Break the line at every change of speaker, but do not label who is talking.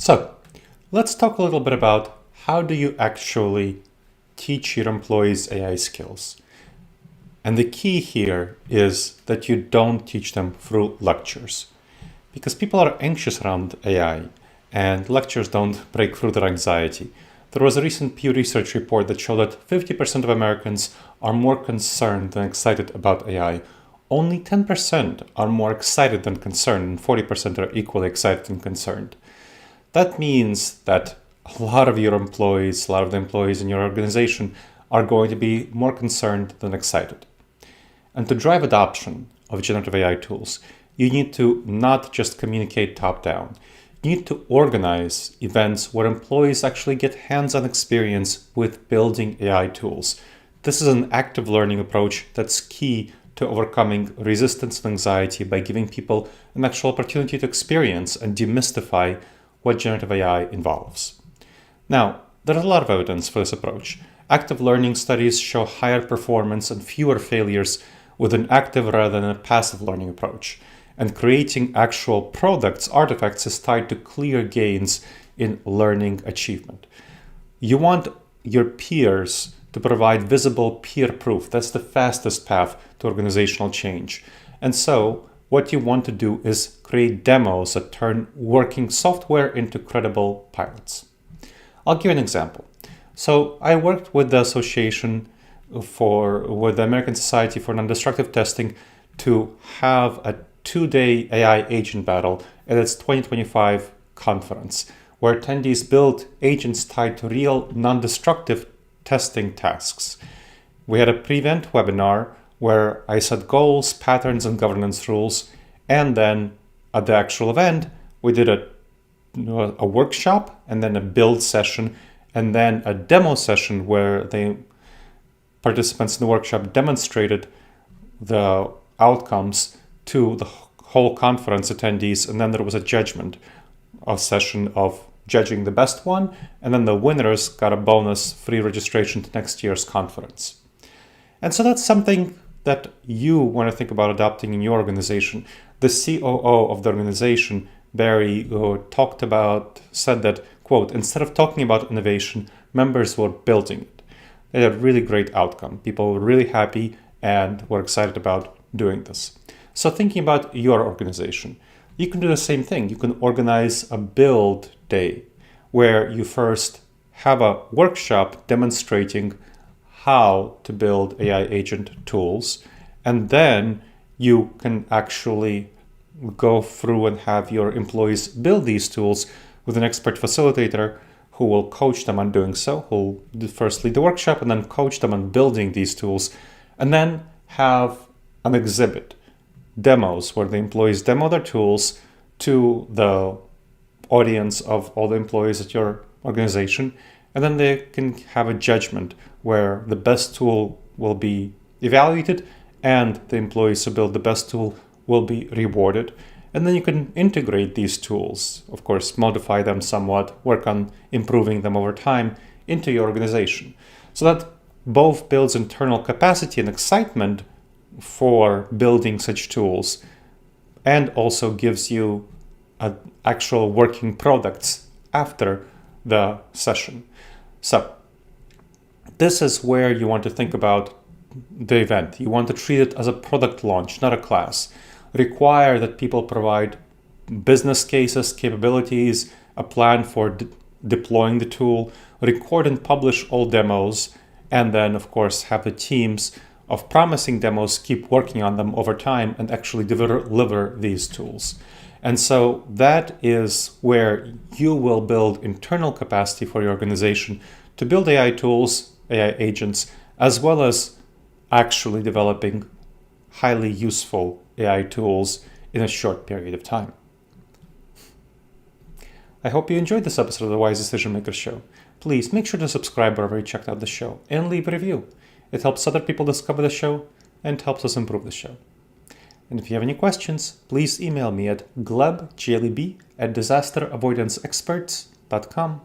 So let's talk a little bit about how do you actually teach your employees AI skills. And the key here is that you don't teach them through lectures, because people are anxious around AI and lectures don't break through their anxiety. There was a recent Pew Research report that showed that 50% of Americans are more concerned than excited about AI. Only 10% are more excited than concerned, and 40% are equally excited and concerned. That means that a lot of your employees, a lot of the employees in your organization are going to be more concerned than excited. And to drive adoption of generative AI tools, you need to not just communicate top-down. You need to organize events where employees actually get hands-on experience with building AI tools. This is an active learning approach that's key to overcoming resistance and anxiety by giving people an actual opportunity to experience and demystify what generative AI involves. Now, there is a lot of evidence for this approach. Active learning studies show higher performance and fewer failures with an active rather than a passive learning approach. And creating actual products, artifacts, is tied to clear gains in learning achievement. You want your peers to provide visible peer proof. That's the fastest path to organizational change. And so what you want to do is create demos that turn working software into credible pilots. I'll give you an example. So I worked with the association with the American Society for Non-Destructive Testing to have a 2-day AI agent battle at its 2025 conference, where attendees built agents tied to real non-destructive testing tasks. We had a pre-event webinar where I set goals, patterns, and governance rules. And then at the actual event, we did a workshop and then a build session and then a demo session where the participants in the workshop demonstrated the outcomes to the whole conference attendees. And then there was a session of judging the best one. And then the winners got a bonus free registration to next year's conference. And so that's something that you want to think about adopting in your organization. The COO of the organization, Barry, said that, quote, instead of talking about innovation, members were building it. They had a really great outcome. People were really happy and were excited about doing this. So thinking about your organization, you can do the same thing. You can organize a build day where you first have a workshop demonstrating how to build AI agent tools, and then you can actually go through and have your employees build these tools with an expert facilitator who will coach them on doing so, who will first lead the workshop and then coach them on building these tools, and then have an exhibit, demos where the employees demo their tools to the audience of all the employees at your organization, and then they can have a judgment where the best tool will be evaluated and the employees who build the best tool will be rewarded. And then you can integrate these tools, of course, modify them somewhat, work on improving them over time into your organization. So that both builds internal capacity and excitement for building such tools and also gives you actual working products after the session. So this is where you want to think about the event. You want to treat it as a product launch, not a class. Require that people provide business cases, capabilities, a plan for deploying the tool, record and publish all demos, and then, of course, have the teams of promising demos keep working on them over time and actually deliver these tools. And so that is where you will build internal capacity for your organization to build AI tools, AI agents, as well as actually developing highly useful AI tools in a short period of time. I hope you enjoyed this episode of the Wise Decision Maker Show. Please make sure to subscribe wherever you checked out the show and leave a review. It helps other people discover the show and helps us improve the show. And if you have any questions, please email me at gleb, Gleb, @disasteravoidanceexperts.com.